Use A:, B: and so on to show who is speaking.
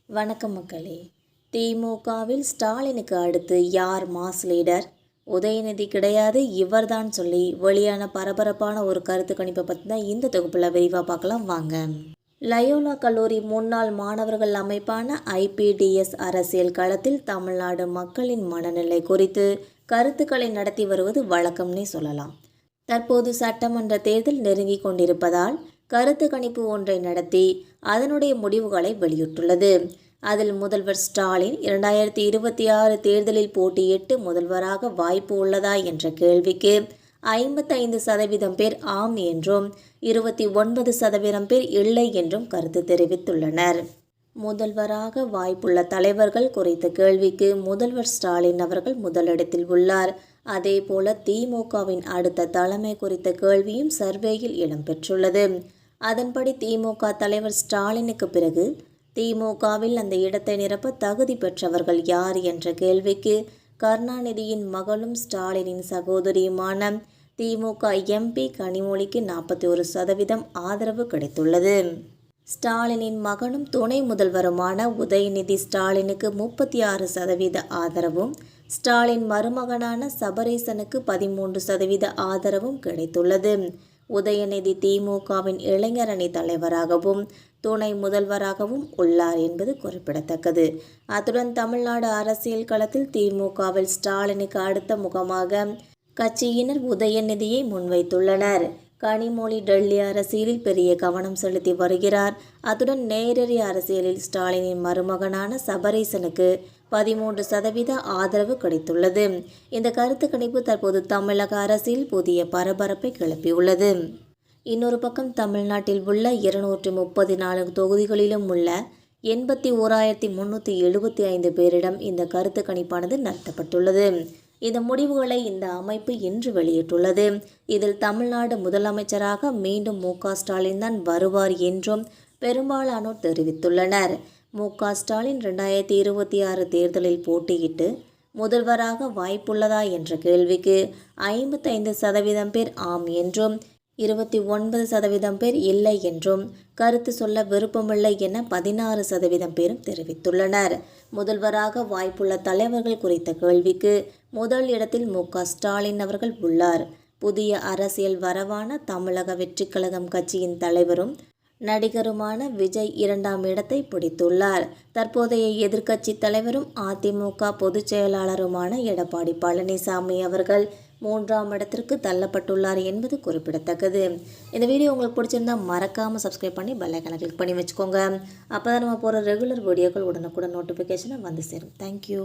A: வணக்கம் மக்களே. திமுகவில் ஸ்டாலினுக்கு அடுத்து யார் மாஸ் லீடர்? உதயநிதி கிடையாது, இவர்தான் சொல்லி வெளியான பரபரப்பான ஒரு கருத்து கணிப்பை பற்றி தான் இந்த தொகுப்பில் விரிவாக பார்க்கலாம் வாங்க. லயோலா கல்லூரி முன்னாள் மாணவர்கள் அமைப்பான IPDS அரசியல் களத்தில் தமிழ்நாடு மக்களின் மனநிலை குறித்து கருத்துக்களை நடத்தி வருவது வழக்கம்னே சொல்லலாம். தற்போது சட்டமன்ற தேர்தல் நெருங்கி கொண்டிருப்பதால் கருத்து கணிப்பு ஒன்றை நடத்தி அதனுடைய முடிவுகளை வெளியிட்டுள்ளது. அதில் முதல்வர் ஸ்டாலின் 2026 தேர்தலில் போட்டியிட்டு முதல்வராக வாய்ப்பு உள்ளதா என்ற கேள்விக்கு 55% பேர் ஆம் என்றும் 29% பேர் இல்லை என்றும் கருத்து தெரிவித்துள்ளனர். முதல்வராக வாய்ப்புள்ள தலைவர்கள் குறித்த கேள்விக்கு முதல்வர் ஸ்டாலின் அவர்கள் முதலிடத்தில் உள்ளார். அதேபோல திமுகவின் அடுத்த தலைமை குறித்த கேள்வியும் சர்வேயில் இடம்பெற்றுள்ளது. அதன்படி திமுக தலைவர் ஸ்டாலினுக்கு பிறகு திமுகவில் அந்த இடத்தை நிரப்ப தகுதி பெற்றவர்கள் யார் என்ற கேள்விக்கு கருணாநிதியின் மகளும் ஸ்டாலினின் சகோதரியுமான திமுக MP கனிமொழிக்கு 41% ஆதரவு கிடைத்துள்ளது. ஸ்டாலினின் மகனும் துணை முதல்வருமான உதயநிதி ஸ்டாலினுக்கு 36% ஆதரவும், ஸ்டாலின் மருமகனான சபரீசனுக்கு 13% ஆதரவும் கிடைத்துள்ளது. உதயநிதி திமுகவின் இளைஞரணி தலைவராகவும் துணை முதல்வராகவும் உள்ளார் என்பது குறிப்பிடத்தக்கது. அத்துடன் தமிழ்நாடு அரசியல் களத்தில் திமுகவில் ஸ்டாலினுக்கு அடுத்த முகமாக கட்சியினர் உதயநிதியை முன்வைத்துள்ளனர். கனிமொழி டெல்லி அரசியலில் பெரிய கவனம் செலுத்தி வருகிறார். அத்துடன் நேரடி அரசியலில் ஸ்டாலினின் மருமகனான சபரீசனுக்கு 13% ஆதரவு கிடைத்துள்ளது. இந்த கருத்து கணிப்பு தற்போது தமிழக அரசியல் புதிய பரபரப்பை கிளப்பியுள்ளது. இன்னொரு பக்கம் தமிழ்நாட்டில் உள்ள 234 தொகுதிகளிலும் உள்ள 81,375 பேரிடம் இந்த கருத்து கணிப்பானது நடத்தப்பட்டுள்ளது. இந்த முடிவுகளை இந்த அமைப்பு இன்று வெளியிட்டுள்ளது. இதில் தமிழ்நாடு முதலமைச்சராக மீண்டும் MK ஸ்டாலின் தான் வருவார் என்றும் பெரும்பாலானோர் தெரிவித்துள்ளனர். MK ஸ்டாலின் 2026 தேர்தலில் போட்டியிட்டு முதல்வராக வாய்ப்புள்ளதா என்ற கேள்விக்கு 55% பேர் ஆம் என்றும் 29% பேர் இல்லை என்றும் கருத்து சொல்ல விருப்பமில்லை என 16% பேரும் தெரிவித்துள்ளனர். முதல்வராக வாய்ப்புள்ள தலைவர்கள் குறித்த கேள்விக்கு முதல் இடத்தில் MK ஸ்டாலின் அவர்கள் உள்ளார். புதிய அரசியல் வரவான தமிழக வெற்றிக் கழகம் கட்சியின் தலைவரும் நடிகருமான விஜய் 2ஆம் இடத்தை பிடித்துள்ளார். தற்போதைய எதிர்க்கட்சி தலைவரும் அதிமுக பொதுச் செயலாளருமான எடப்பாடி பழனிசாமி அவர்கள் 3ஆம் இடத்திற்கு தள்ளப்பட்டுள்ளார் என்பது குறிப்பிடத்தக்கது. இந்த வீடியோ உங்களுக்கு பிடிச்சிருந்தா மறக்காமல் சப்ஸ்கிரைப் பண்ணி பெல் ஐகானை கிளிக் பண்ணி வச்சுக்கோங்க. அப்போ தான் நம்ம போகிற ரெகுலர் வீடியோக்கள் உடனுக்குடன் நோட்டிஃபிகேஷனை வந்து சேரும். தேங்க்யூ.